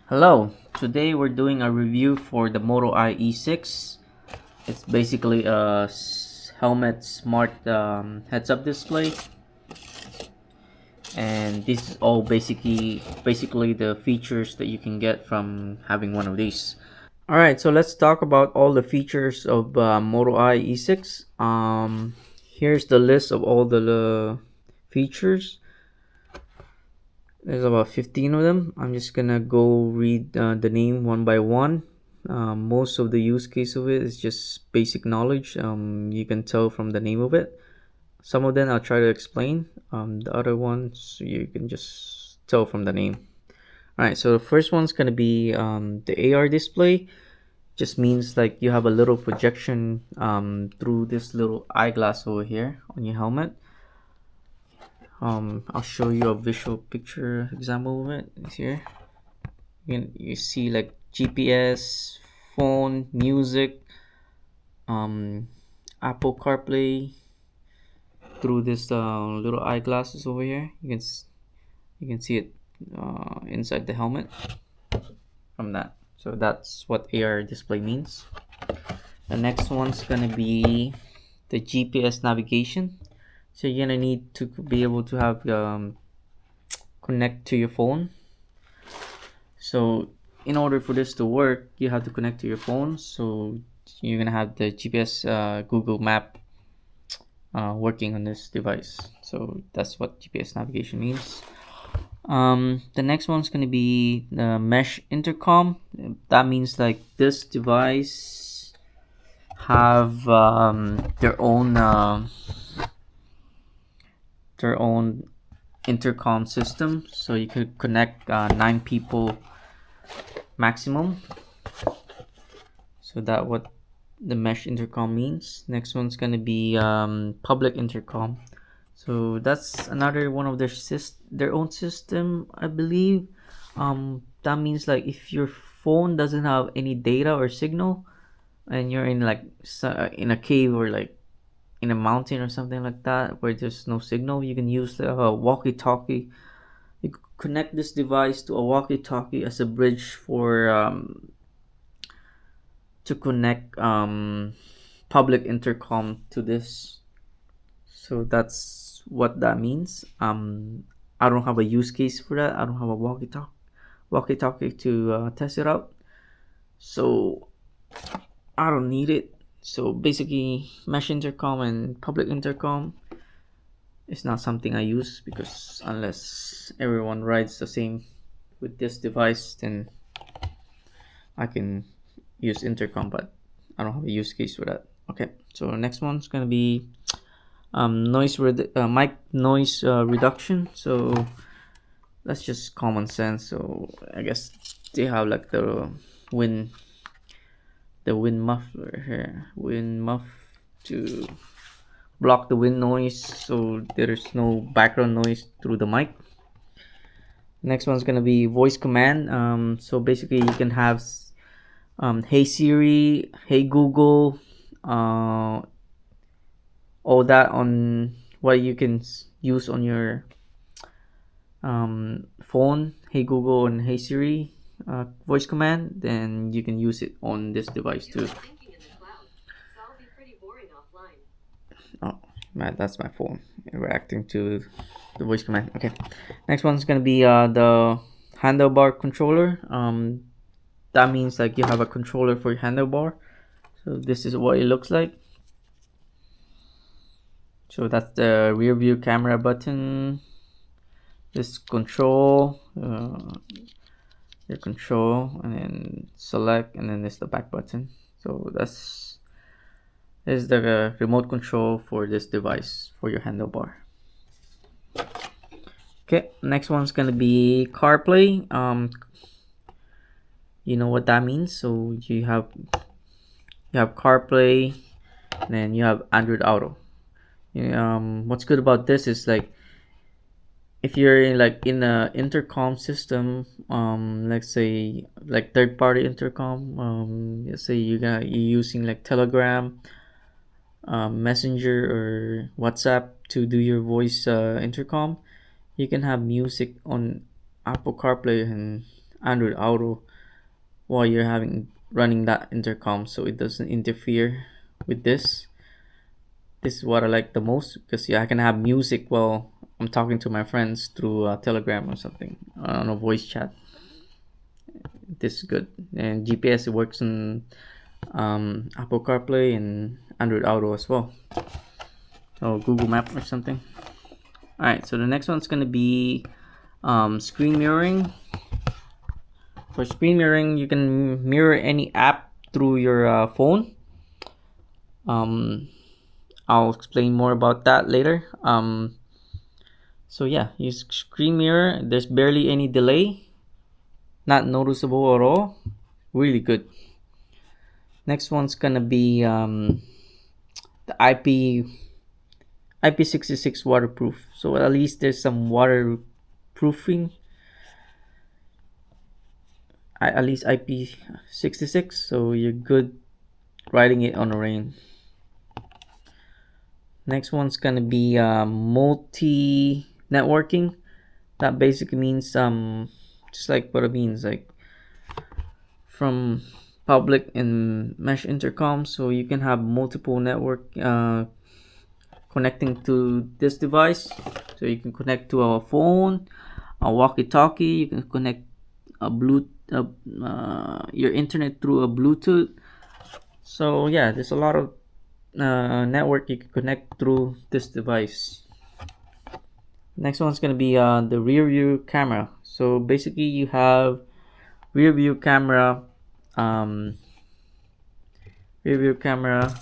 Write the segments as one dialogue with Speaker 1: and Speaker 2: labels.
Speaker 1: Hello, today we're doing a review for the Motoeye E6. It's basically a helmet smart heads-up display, and this is all basically the features that you can get from having one of these. Alright, so let's talk about all the features of Motoeye E6. Here's the list of all the features. There's about 15 of them. I'm just gonna go read the name one by one. Most of the use case of it is just basic knowledge. You can tell from the name of it. Some of them I'll try to explain. The other ones you can just tell from the name. Alright, so the first one's gonna be the AR display. Just means like you have a little projection through this little eyeglass over here on your helmet. I'll show you a visual picture example of it. It's here. You see like GPS, phone, music, Apple CarPlay through this little eyeglasses over here. You can see it inside the helmet from that. So that's what AR display means. The next one's gonna be the GPS navigation. So you're gonna need to be able to have connect to your phone. So in order for this to work, you have to connect to your phone. So you're gonna have the GPS Google Map working on this device. So that's what GPS navigation means. The next one's gonna be the mesh intercom. That means like this device have their own intercom system, so you could connect 9 people maximum. So that what the mesh intercom means. Next one's gonna be public intercom. So that's another one of their own system, I believe. That means like if your phone doesn't have any data or signal, and you're in like in a cave or like in a mountain or something like that where there's no signal, you can use a walkie-talkie. You connect this device to a walkie-talkie as a bridge for to connect public intercom to this. So that's what that means. I don't have a use case for that. I don't have a walkie-talkie to test it out, so I don't need it. So basically, mesh intercom and public intercom is not something I use, because unless everyone rides the same with this device, then I can use intercom, but I don't have a use case for that. Okay, so next one's gonna be mic noise reduction. So that's just common sense. So I guess they have like the wind muffler here, wind muff, to block the wind noise, so there's no background noise through the mic. Next one's gonna be voice command. So basically you can have hey Siri, hey Google, all that on what you can use on your phone. Hey Google and hey Siri voice command, then you can use it on this device too. Oh man, that's my phone reacting to the voice command. Okay, next one's gonna be the handlebar controller. That means like you have a controller for your handlebar. So this is what it looks like. So that's the rear view camera button. This control, your control, and then select, and then there's the back button. So this is the remote control for this device for your handlebar. Okay, next one's gonna be CarPlay. You know what that means. So you have CarPlay, and then you have Android Auto. What's good about this is like if you're in a intercom system, let's say like third-party intercom, let's say you're using like Telegram, Messenger, or WhatsApp to do your voice intercom, you can have music on Apple CarPlay and Android Auto while you're running that intercom, so it doesn't interfere with this. This is what I like the most, because yeah, I can have music while I'm talking to my friends through Telegram or something on a voice chat. This is good. And GPS, it works on Apple CarPlay and Android Auto as well, or Google Map or something. All right, so the next one's gonna be screen mirroring. For screen mirroring, you can mirror any app through your phone. I'll explain more about that later. So yeah, use screen mirror. There's barely any delay, not noticeable at all. Really good. Next one's gonna be the IP66 waterproof. So at least there's some waterproofing. At least IP66, so you're good riding it on the rain. Next one's gonna be multi networking. That basically means just like what it means, like from public and mesh intercom, so you can have multiple network connecting to this device. So you can connect to a phone, a walkie-talkie. You can connect a your internet through a Bluetooth. So yeah, there's a lot of network you can connect through this device. Next one's gonna be the rear view camera. So basically, you have rear view camera. Rear view camera.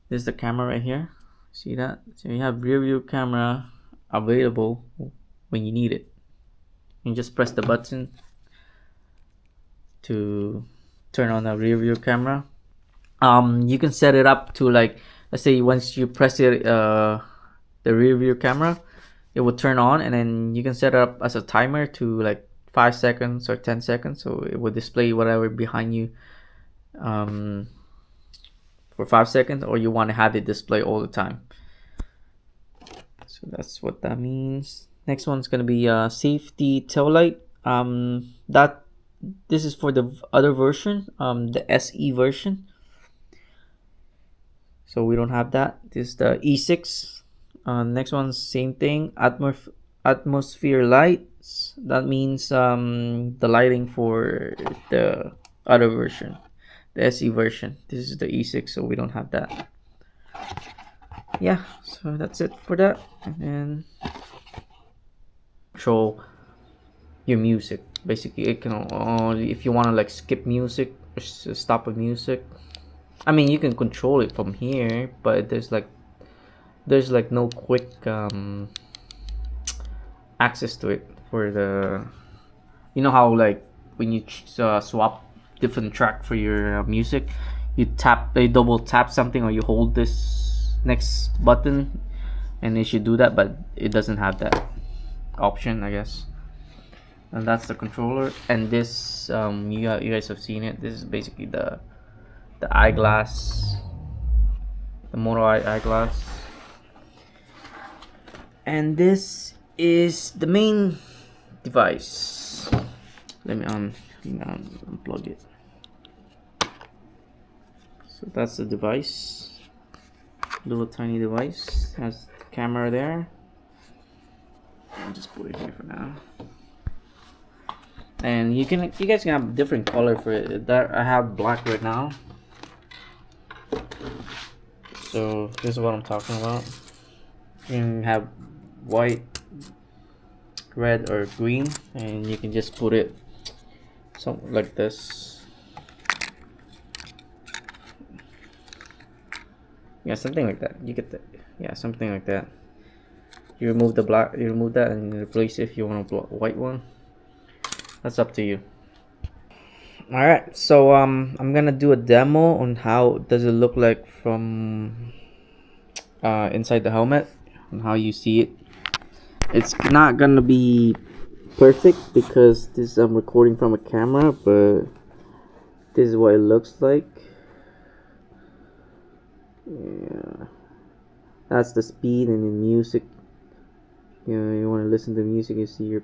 Speaker 1: This is the camera right here. See that? So you have rear view camera available when you need it. You just press the button to turn on the rear view camera. You can set it up to, like, let's say once you press it, the rear view camera, it will turn on, and then you can set it up as a timer to like 5 seconds or 10 seconds, so it will display whatever behind you for 5 seconds, or you want to have it display all the time. So that's what that means. Next one's gonna be safety tail light. That this is for the other version, the SE version. So we don't have that. This is the E6. Next one, same thing. Atmosphere lights. That means the lighting for the other version, the SE version. This is the E6, so we don't have that. Yeah, so that's it for that. And then control your music. Basically, it can only, if you want to like skip music or stop a music. I mean, you can control it from here, but there's like no quick access to it for the, you know how like when you swap different track for your music, you double tap something, or you hold this next button, and it should do that, but it doesn't have that option, I guess. And that's the controller. And this you guys have seen it. This is basically the eyeglass, the Motoeye eyeglass. And this is the main device. Let me unplug it. So that's the device. Little tiny device. Has the camera there. I'll just put it here for now. And you guys can have different color for it. That I have black right now. So this is what I'm talking about. You can have white, red, or green, and you can just put it something like this. Yeah, something like that. You get that. Yeah, something like that. You remove the black, you remove that, and replace it if you want a white one. That's up to you. Alright, so I'm gonna do a demo on how does it look like from inside the helmet, and how you see it. It's not gonna be perfect because this I'm recording from a camera, but this is what it looks like. Yeah, that's the speed. And the music, you know, you want to listen to music, you see your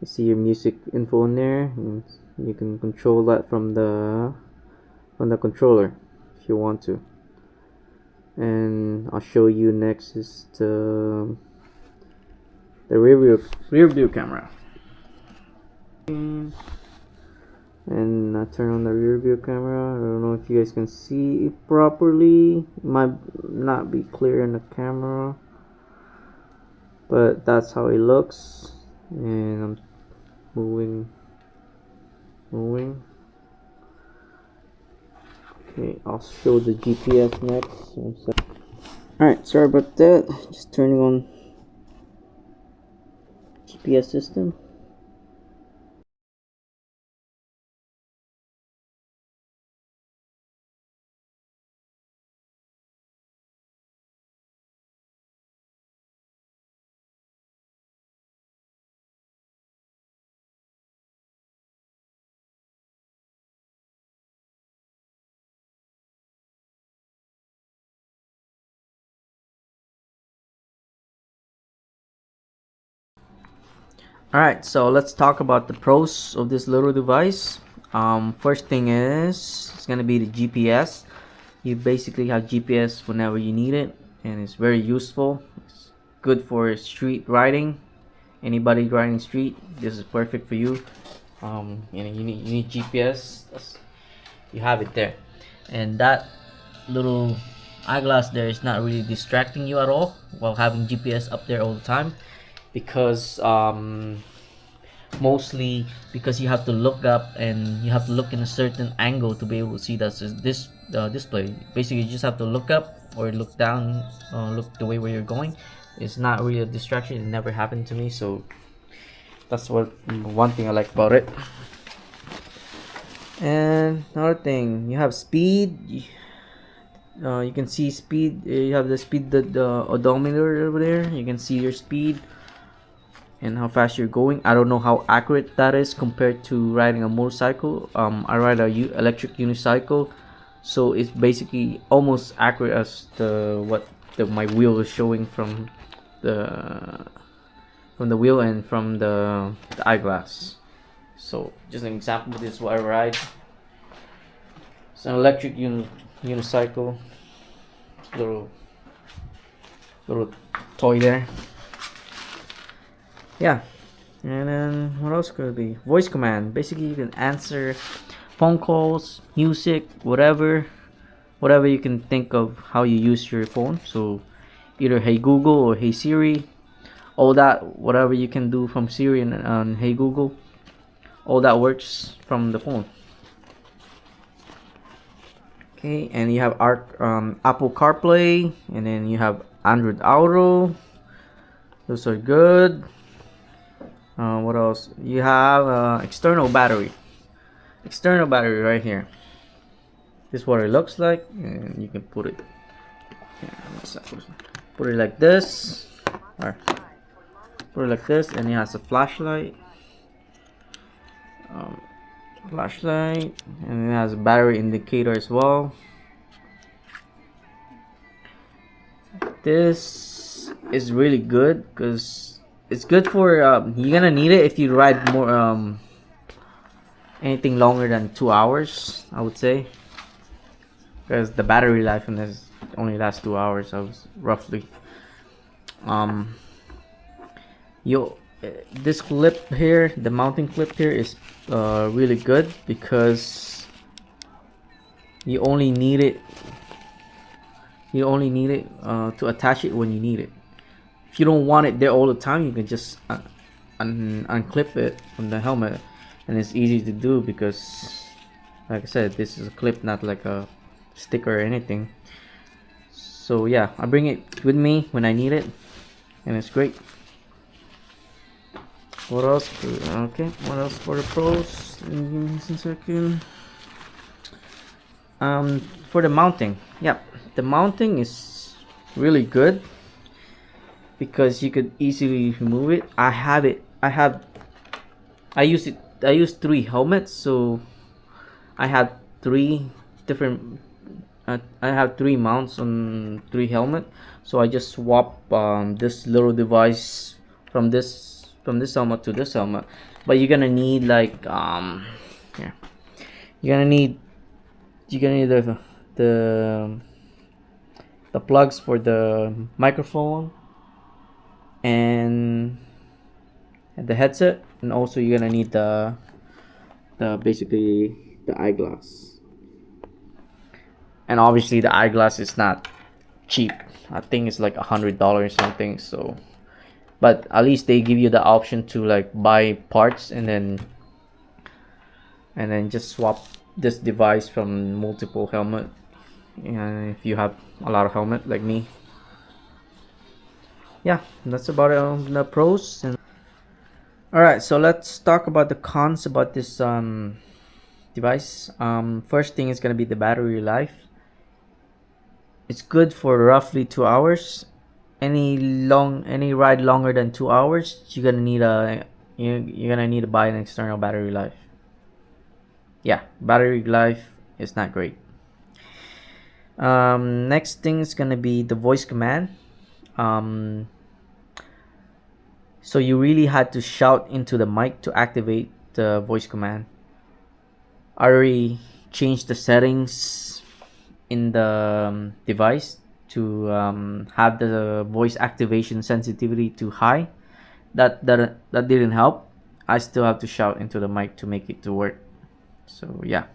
Speaker 1: You see your music info in there, and you can control that from the controller if you want to. And I'll show you next is the rear view camera. And I turn on the rear view camera. I don't know if you guys can see it properly. It might not be clear in the camera, but that's how it looks. And I'm moving. Okay, I'll show the GPS next. Alright, sorry about that. Just turning on GPS system. Alright, so let's talk about the pros of this little device. First thing is it's gonna be the GPS. You basically have GPS whenever you need it, and it's very useful. It's good for street riding. Anybody riding street, this is perfect for you. You need GPS. You have it there, and that little eyeglass there is not really distracting you at all while having GPS up there all the time, because mostly because you have to look up and you have to look in a certain angle to be able to see that this display. Basically, you just have to look up or look down, look the way where you're going. It's not really a distraction. It never happened to me, so that's one thing I like about it. And another thing, you have speed. You can see speed. You have the speed, the odometer over there. You can see your speed and how fast you're going. I don't know how accurate that is compared to riding a motorcycle. I ride a electric unicycle, so it's basically almost accurate as my wheel is showing from the wheel and from the eyeglass. So just an example, this is what I ride. It's an electric unicycle. Little toy there. Yeah. And then what else could it be? Voice command. Basically, you can answer phone calls, music, whatever you can think of how you use your phone. So either Hey Google or Hey Siri, all that, whatever you can do from Siri and Hey Google, all that works from the phone. Okay, and you have Apple CarPlay, and then you have Android Auto. Those are good. What else? You have external battery right here. This is what it looks like, and you can put it like this, or put it like this, and it has a flashlight, and it has a battery indicator as well. This is really good because it's good for you're gonna need it if you ride more anything longer than 2 hours, I would say, because the battery life in this only lasts 2 hours. I was roughly this clip here, the mounting clip here, is really good because you only need it to attach it when you need it. If you don't want it there all the time, you can just unclip it from the helmet, and it's easy to do because, like I said, this is a clip, not like a sticker or anything. So yeah, I bring it with me when I need it, and it's great. What else? Okay, what else for the pros? Give me a second. For the mounting, yeah, the mounting is really good because you could easily remove it. I use 3 helmets, so I had 3 different I have 3 mounts on 3 helmet, so I just swap this little device from this from this helmet to this helmet, but you're gonna need like here. You're gonna need the the plugs for the microphone and the headset, and also you're gonna need the basically the eyeglass. And obviously the eyeglass is not cheap. I think it's like $100 something. So, but at least they give you the option to like buy parts and then just swap this device from multiple helmet. And if you have a lot of helmet like me, yeah, that's about it on the pros. And all right, so let's talk about the cons about this device. First thing is gonna be the battery life. It's good for roughly 2 hours. Any ride longer than 2 hours, you're gonna need to buy an external battery life. Yeah, battery life is not great. Next thing is gonna be the voice command. So you really had to shout into the mic to activate the voice command. I already changed the settings in the device to have the voice activation sensitivity to high. That didn't help. I still have to shout into the mic to make it to work. So yeah.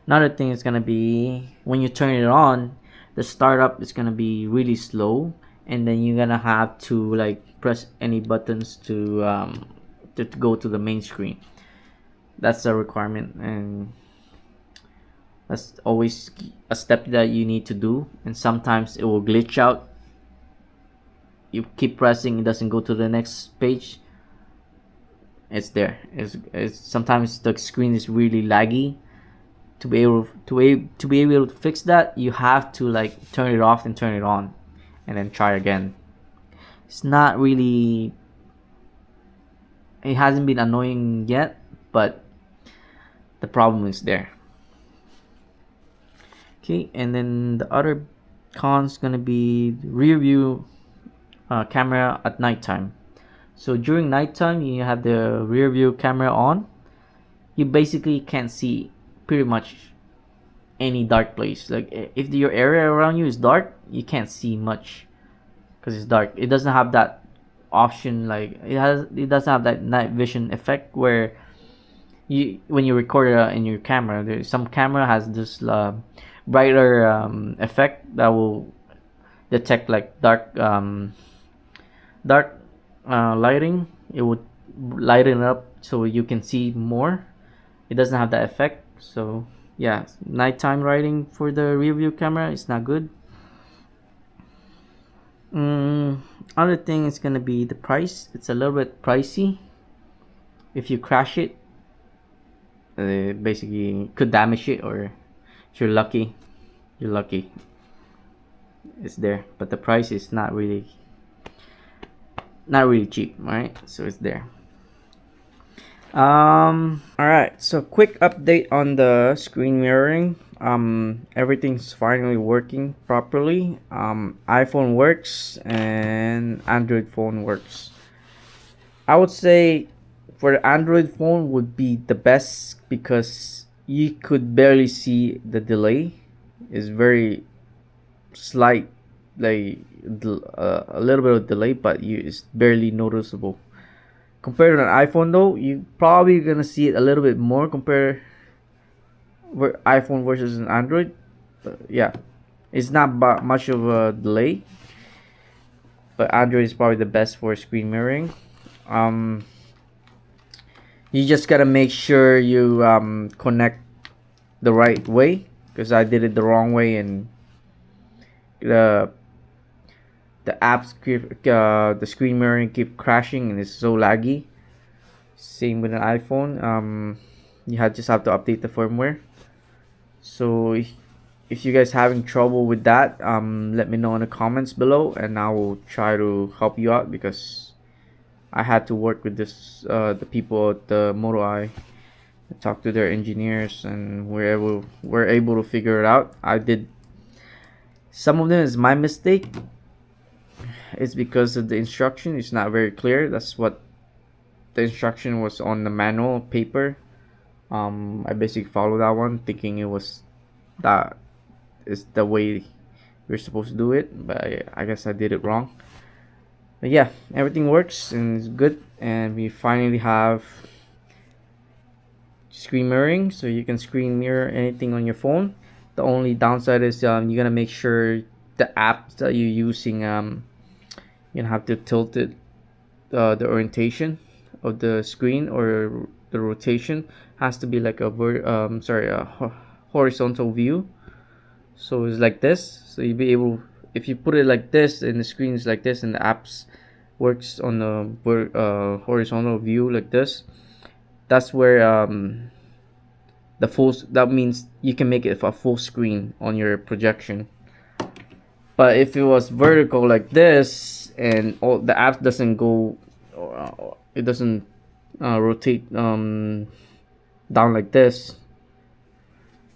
Speaker 1: Another thing is gonna be when you turn it on, the startup is gonna be really slow, and then you're gonna have to like press any buttons to go to the main screen. That's a requirement, and that's always a step that you need to do. And sometimes it will glitch out. You keep pressing, it doesn't go to the next page. It's there. It's sometimes the screen is really laggy. To be able to fix that, you have to like turn it off and turn it on, and then try again. It's not really. It hasn't been annoying yet, but the problem is there. Okay, and then the other cons gonna be rear view camera at nighttime. So during nighttime, you have the rear view camera on. You basically can't see pretty much any dark place. Like if your area around you is dark, you can't see much because it's dark. It doesn't have that option. Like it doesn't have that night vision effect where you when you record in your camera. Some camera has this brighter effect that will detect like dark lighting. It would lighten up so you can see more. It doesn't have that effect. So yeah, nighttime riding for the rear view camera is not good. Other thing is gonna be the price. It's a little bit pricey. If you crash it, basically could damage it, or if you're lucky, it's there. But the price is not really cheap, right? So it's there. All right, so quick update on the screen mirroring. Everything's finally working properly. iPhone works and Android phone works. I would say for the Android phone would be the best because you could barely see the delay. It's very slight, like a little bit of delay, but it's barely noticeable. Compared to an iPhone though, you probably gonna see it a little bit more compared iPhone versus an Android. But yeah, it's not much of a delay. But Android is probably the best for screen mirroring. You just gotta make sure you connect the right way, because I did it the wrong way and the apps the screen mirroring keep crashing and it's so laggy. Same with an iPhone. You just have to update the firmware. So if you guys having trouble with that, let me know in the comments below and I will try to help you out, because I had to work with this the people at the Motoeye, talk to their engineers, and we're able to figure it out. I did some of them is my mistake. It's because of the instruction. It's not very clear. That's what the instruction was on the manual paper. I basically followed that one, thinking it was that is the way we're supposed to do it, but I guess I did it wrong. But yeah, everything works and it's good, and we finally have screen mirroring, so you can screen mirror anything on your phone. The only downside is you gotta make sure the apps that you're using, you have to tilt it, the orientation of the screen, or the rotation has to be like a horizontal view. So it's like this, so you'll be able, if you put it like this and the screen is like this and the apps works on the horizontal view like this, that's where the full, that means you can make it a full screen on your projection. But if it was vertical like this and all the app doesn't go, it doesn't rotate down like this,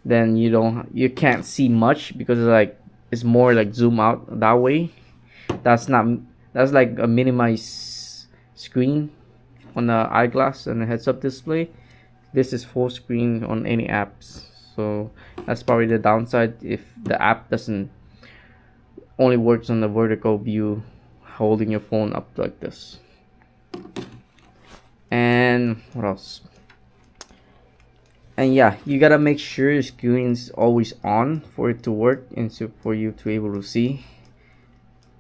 Speaker 1: then you can't see much, because it's more like zoom out that way. That's not, that's like a minimized screen on the eyeglass and the heads-up display. This is full screen on any apps, so that's probably the downside if the app doesn't only works on the vertical view, holding your phone up like this. And what else? And yeah, you gotta make sure your screen's always on for it to work and so for you to be able to see.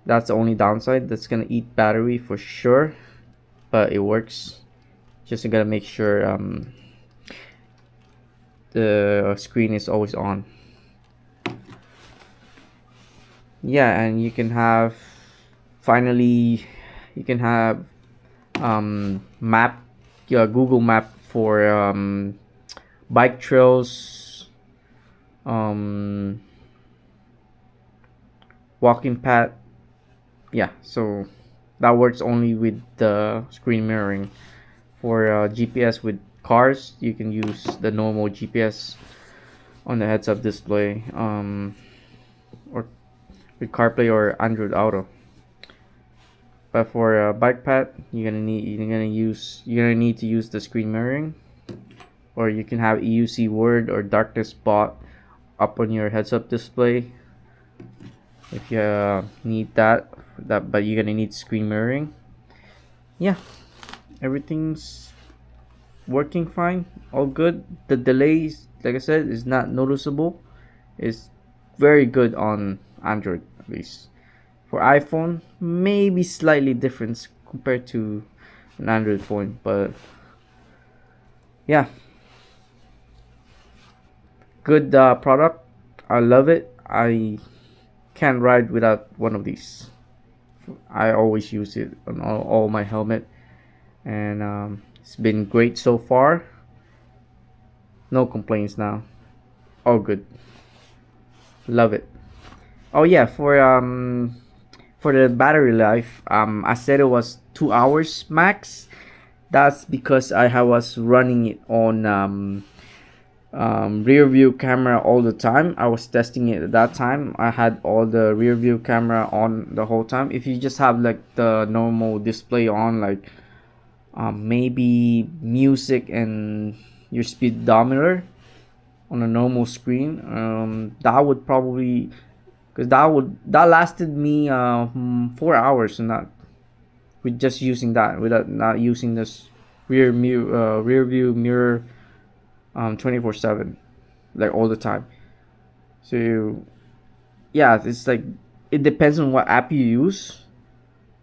Speaker 1: That's the only downside. That's gonna eat battery for sure, but it works. Just you gotta make sure the screen is always on. Yeah, and you can have, finally, you can have map, Google Map for bike trails, walking path. Yeah, so that works only with the screen mirroring. For GPS with cars, you can use the normal GPS on the heads-up display, or with CarPlay or Android Auto. But for bike path, you're gonna need to use the screen mirroring, or you can have EUC word or darkness spot up on your heads-up display if you need that. But you're gonna need screen mirroring. Yeah, everything's working fine, all good. The delays, like I said, is not noticeable. It's very good on Android, at least. For iPhone, maybe slightly different compared to an Android phone, but yeah, good product. I love it. I can't ride without one of these. I always use it on all my helmet, and it's been great so far. No complaints now. All good. Love it. Oh yeah, for the battery life, I said it was 2 hours max. That's because I was running it on rear view camera all the time. I was testing it at that time. I had all the rear view camera on the whole time. If you just have like the normal display on, like maybe music and your speedometer on a normal screen, that would probably, because that lasted me 4 hours, and not with just using that, without not using this rear view mirror 24/7, like all the time. So yeah, it's like, it depends on what app you use.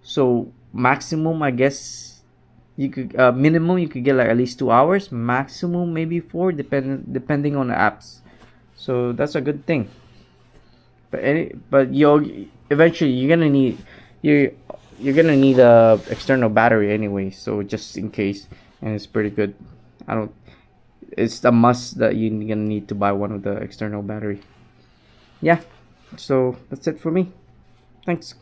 Speaker 1: So maximum, I guess you could, minimum you could get like at least 2 hours, maximum maybe 4, depending on the apps. So that's a good thing. But you eventually you're gonna need a external battery anyway, so just in case. And it's pretty good. It's a must that you're gonna need to buy one of the external battery. Yeah, so that's it for me. Thanks.